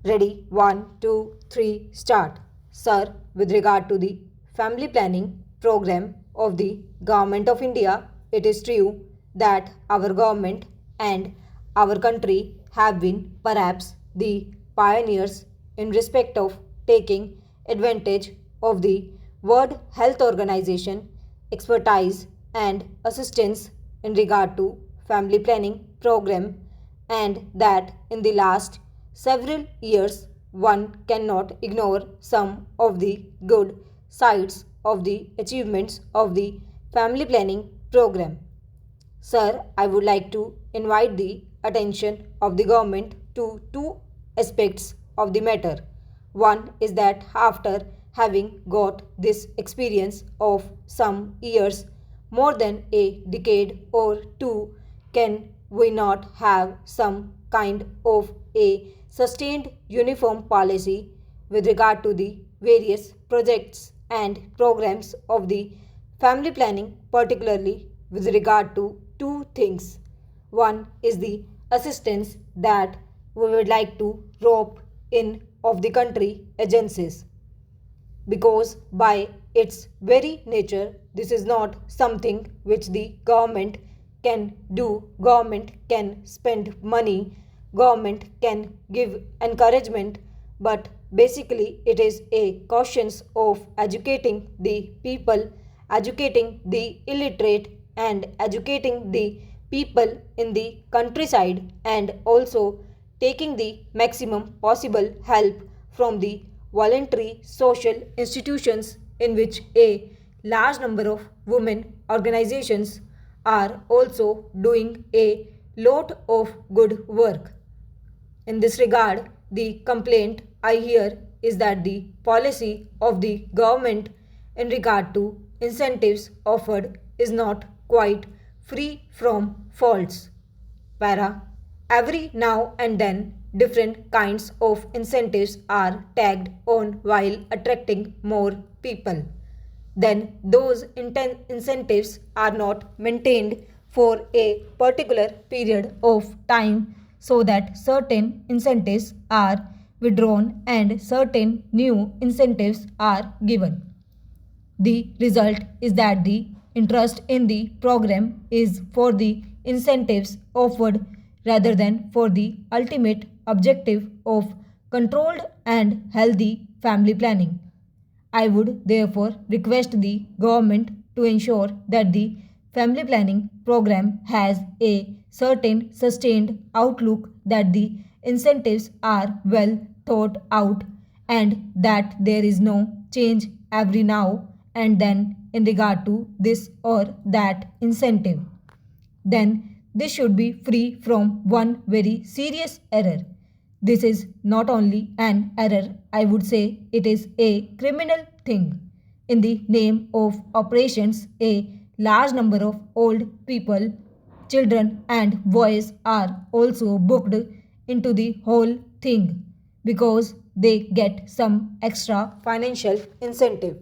Ready? 1, 2, 3, start. Sir, with regard to the family planning program of the Government of India, it is true that our government and our country have been perhaps the pioneers in respect of taking advantage of the World Health Organization expertise and assistance in regard to family planning program, and that in the last several years one cannot ignore some of the good sides of the achievements of the family planning program. Sir, I would like to invite the attention of the government to two aspects of the matter. One is that after having got this experience of some years, more than a decade or two, can we not have some kind of a sustained uniform policy with regard to the various projects and programs of the family planning, particularly with regard to two things. One is the assistance that we would like to rope in of the country agencies, because by its very nature this is not something which the government can do. Government can spend money, government can give encouragement, but basically it is a cautions of educating the people, educating the illiterate, and educating the people in the countryside, and also taking the maximum possible help from the voluntary social institutions in which a large number of women organizations are also doing a lot of good work. In this regard, the complaint I hear is that the policy of the government in regard to incentives offered is not quite free from faults. Para. Every now and then, different kinds of incentives are tagged on while attracting more people. Then, those incentives are not maintained for a particular period of time, so that certain incentives are withdrawn and certain new incentives are given. The result is that the interest in the program is for the incentives offered rather than for the ultimate objective of controlled and healthy family planning. I would therefore request the government to ensure that the family planning program has a certain sustained outlook, that the incentives are well thought out, and that there is no change every now and then in regard to this or that incentive. Then this should be free from one very serious error. This is not only an error, I would say it is a criminal thing. In the name of operations, a large number of old people, children, and boys are also booked into the whole thing because they get some extra financial incentive.